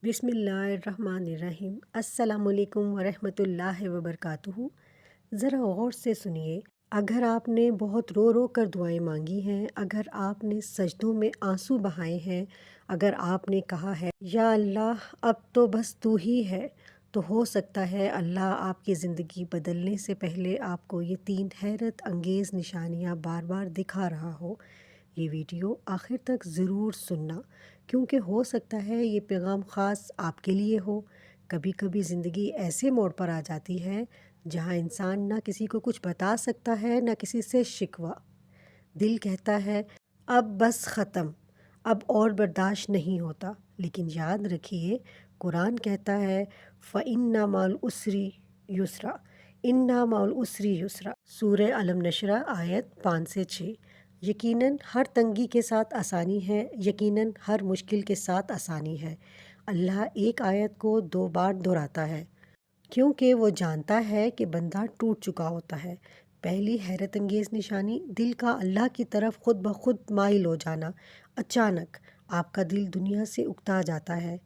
बिस्मिल्लाहिर्रहमानिर्रहीम। अस्सलामुअलैकुम वरहमतुल्लाहि वबरकातुहू। ज़रा गौर से सुनिए। अगर आपने बहुत रो रो कर दुआएं मांगी हैं, अगर आपने सजदों में आंसू बहाए हैं, अगर आपने कहा है या अल्लाह अब तो बस तू ही है, तो हो सकता है अल्लाह आपकी ज़िंदगी बदलने से पहले आपको ये 3 हैरत अंगेज़ निशानियाँ बार बार दिखा रहा हो। ये वीडियो आखिर तक ज़रूर सुनना, क्योंकि हो सकता है ये पैगाम ख़ास आपके लिए हो। कभी कभी ज़िंदगी ऐसे मोड़ पर आ जाती है जहाँ इंसान ना किसी को कुछ बता सकता है, ना किसी से शिकवा। दिल कहता है अब बस ख़त्म, अब और बर्दाश्त नहीं होता। लेकिन याद रखिए, कुरान कहता है फ़इन्ना माल उसरी युसरा, इन्ना माल उसरी युसरा। सूरह अलम नशरा आयत 5 से 6। यकीनन हर तंगी के साथ आसानी है, यकीनन हर मुश्किल के साथ आसानी है। अल्लाह एक आयत को 2 बार दोहराता है क्योंकि वो जानता है कि बंदा टूट चुका होता है। पहली हैरत अंगेज़ निशानी, दिल का अल्लाह की तरफ खुद ब खुद माइल हो जाना। अचानक आपका दिल दुनिया से उकता जाता है,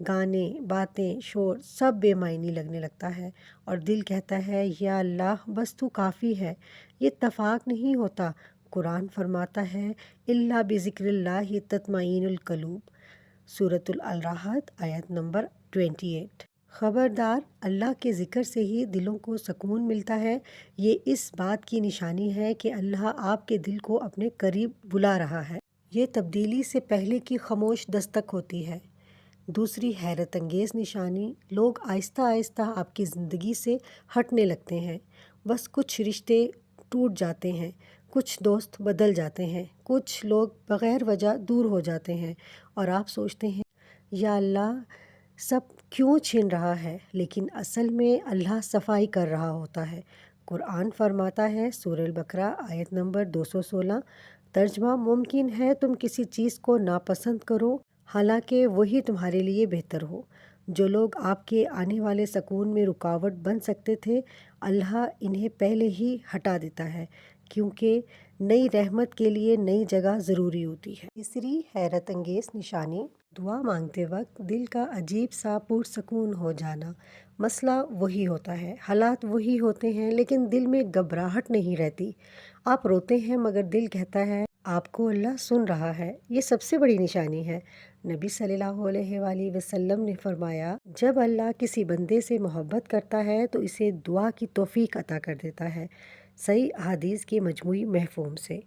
गाने, बातें, शोर सब बेमायनी लगने लगता है और दिल कहता है या अल्लाह बस तू काफ़ी है। ये इत्तफाक नहीं होता। कुरान फरमाता है इल्ला बिज़िक्रिल्लाहि तत्मइनुल क़ुलूब। सूरतुल अल-राहत आयत नंबर 28। ख़बरदार, अल्लाह के ज़िक्र से ही दिलों को सुकून मिलता है। ये इस बात की निशानी है कि अल्लाह आपके दिल को अपने करीब बुला रहा है। ये तब्दीली से पहले की खामोश दस्तक होती है। दूसरी हैरत अंगेज़ निशानी, लोग आहिस्ता आहिस्ता आपकी ज़िंदगी से हटने लगते हैं। बस कुछ रिश्ते टूट जाते हैं, कुछ दोस्त बदल जाते हैं, कुछ लोग बग़ैर वजह दूर हो जाते हैं और आप सोचते हैं या अल्लाह सब क्यों छीन रहा है। लेकिन असल में अल्लाह सफाई कर रहा होता है। कुरान फरमाता है सूरह अल बकरा आयत नंबर 216, तर्जमा मुमकिन है तुम किसी चीज़ को नापसंद करो हालांकि वही तुम्हारे लिए बेहतर हो। जो लोग आपके आने वाले सुकून में रुकावट बन सकते थे, अल्लाह इन्हें पहले ही हटा देता है, क्योंकि नई रहमत के लिए नई जगह ज़रूरी होती है। तीसरी हैरत अंगेज़ निशानी, दुआ मांगते वक्त दिल का अजीब सा पुरसकून हो जाना। मसला वही होता है, हालात वही होते हैं, लेकिन दिल में घबराहट नहीं रहती। आप रोते हैं मगर दिल कहता है आपको अल्लाह सुन रहा है। ये सबसे बड़ी निशानी है। नबी सल्लल्लाहु अलैहि वसल्लम ने फरमाया, जब अल्लाह किसी बंदे से मोहब्बत करता है तो इसे दुआ की तौफीक अता कर देता है। सही अहादीस के मजमूई महफूम से,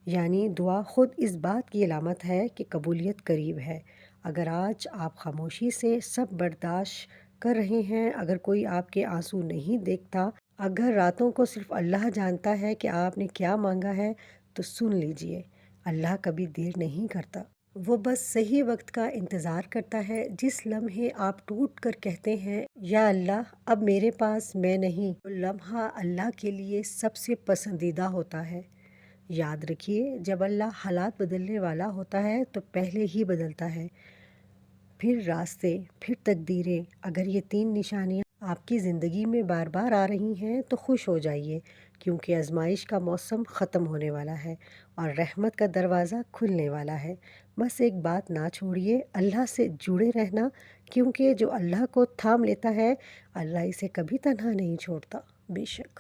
यानी दुआ खुद इस बात की अलामत है कि कबूलियत करीब है। अगर आज आप खामोशी से सब बर्दाश्त कर रहे हैं, अगर कोई आपके आंसू नहीं देखता, अगर रातों को सिर्फ अल्लाह जानता है कि आपने क्या मांगा है, तो सुन लीजिए, अल्लाह कभी देर नहीं करता। वो बस सही वक्त का इंतज़ार करता है। जिस लम्हे आप टूट कर कहते हैं या अल्लाह अब मेरे पास मैं नहीं, वो लम्हा अल्लाह के लिए सबसे पसंदीदा होता है। याद रखिए, जब अल्लाह हालात बदलने वाला होता है तो पहले ही बदलता है, फिर रास्ते, फिर तकदीरें। अगर ये 3 निशानियाँ आपकी ज़िंदगी में बार बार आ रही हैं तो खुश हो जाइए, क्योंकि आजमाइश का मौसम ख़त्म होने वाला है और रहमत का दरवाज़ा खुलने वाला है। बस एक बात ना छोड़िए, अल्लाह से जुड़े रहना, क्योंकि जो अल्लाह को थाम लेता है, अल्लाह इसे कभी तन्हा नहीं छोड़ता। बेशक।